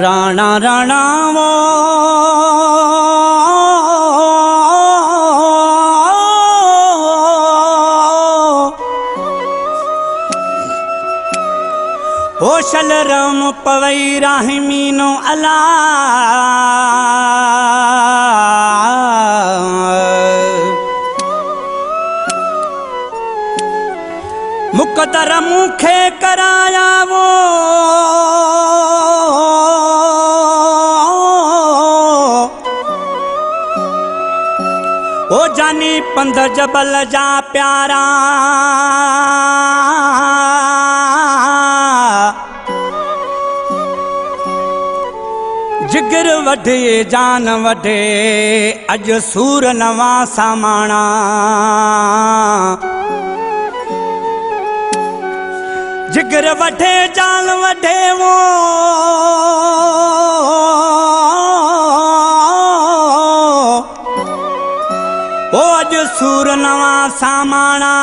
राणा राणा वो ओ शलरम पवई राहिमीनो अला मुकदर मुखे कराया वो ओ जानी पंध जबल जा प्यारा जिगर वढे जान वढे अज सूर नवा सामाणा जिगर वढे जान वढे वो ओ अज सूर नवा सामाणा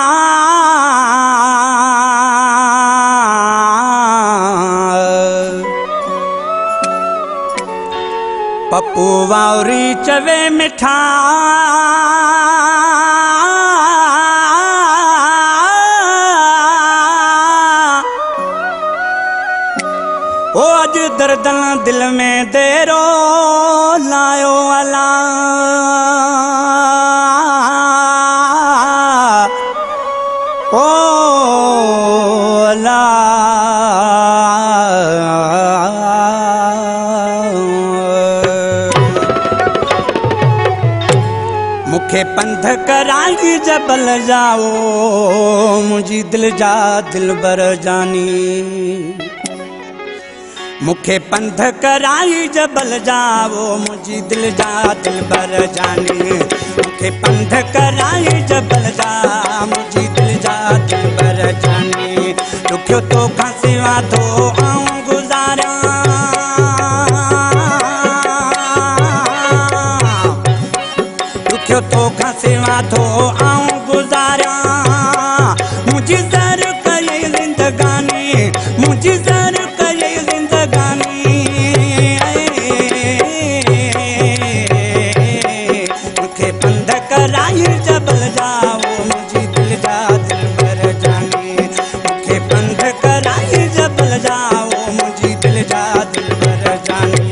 पप्पू वावरी चवे मिठा ओ अज दर्दन दिल में देरो लायो अला ओ अला मुखे पंध कराई जबल जाओ मुझी दिल जा दिलबर जानी मुखे पंध कराई जबल जाओ मुझी दिल जा दिलबर जानी मुखे पंध कराई जबल जा मुझी दिल जा दिलबर जानी दुखियो तो खासिवा तो आऊं गुजारा दुखियो तो खासिवा तो आऊं गुजारा मुझी जर कई जिंदगानी मुझी जर कई जिंदगानी मुखे पंध कराई जबल जाओ मुझी दिल जा दिलबर जानी मुखे पंध कराई जबल जाओ मुझी दिल जा दिलबर जानी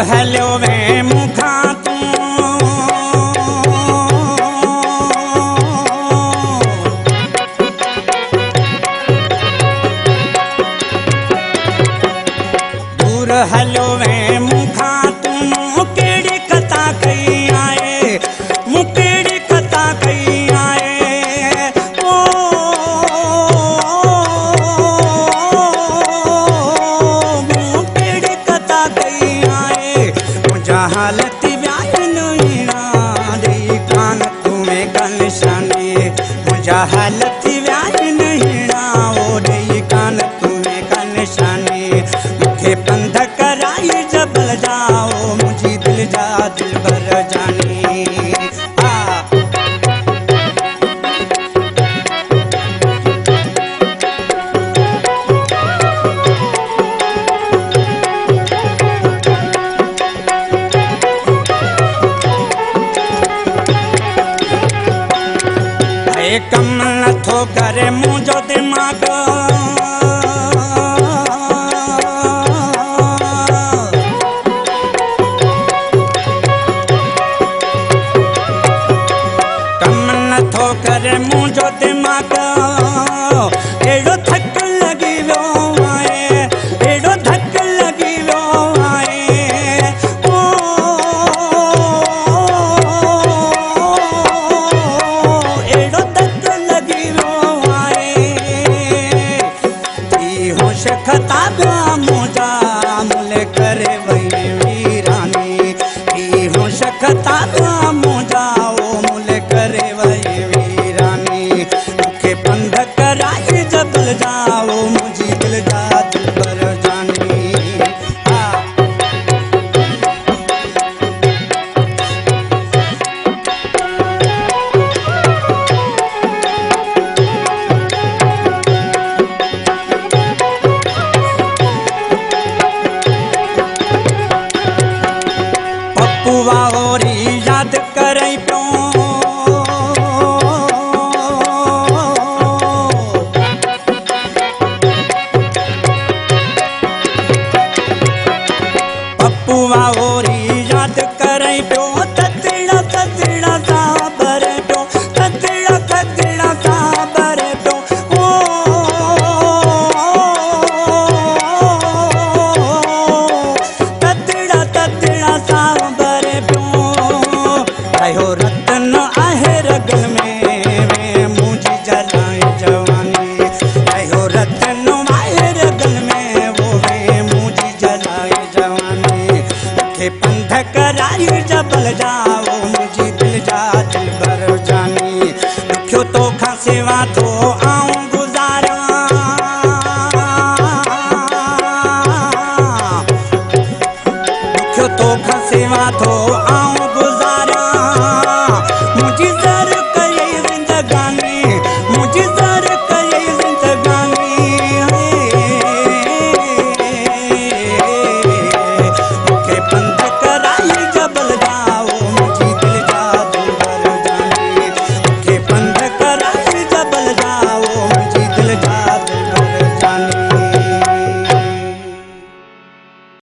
हेलो वे मुखा तू दूर हेलो वे मुखा तू केड़ी कथा कई आए मुकेड़ी कथा कई आए ओ मुकेड़ी कथा कई हालत व्याय नहींना रे कान तुम्हें कलशानी मुझा हालत व्याय नहींना ओ रे कान तुम्हें कलशानी मुखे पंध कराई जबल जाओ मुझी दिल जा दिलबर जानी कम नथो करे मुझो दिमाग कम नथो करे मुझो दिमाग एड़ो थक लगी वो आए एड़ो थक लगी वो आए ओ एड़ो खताबा मुझा मुले करे वही वीरानी की होश खताबा मुझा ओ मुले करे वही वीरानी मुखे करई पियो पप्पूआ ओरी याद करई पियो थदड़ा थदड़ा साबर पियो थदड़ा थदड़ा साबर पियो थदड़ा थदड़ा साबर पियो कयो रतन आहे रगल में मुंहिंजी जलाए जवानी कयो रतन आहे रगल में वो मुंहिंजी जलाए जवानी के पंध कराई जबल जाओ मुझी दिल जा दिल भर जानी क्यों तो खां सेवा तो आऊं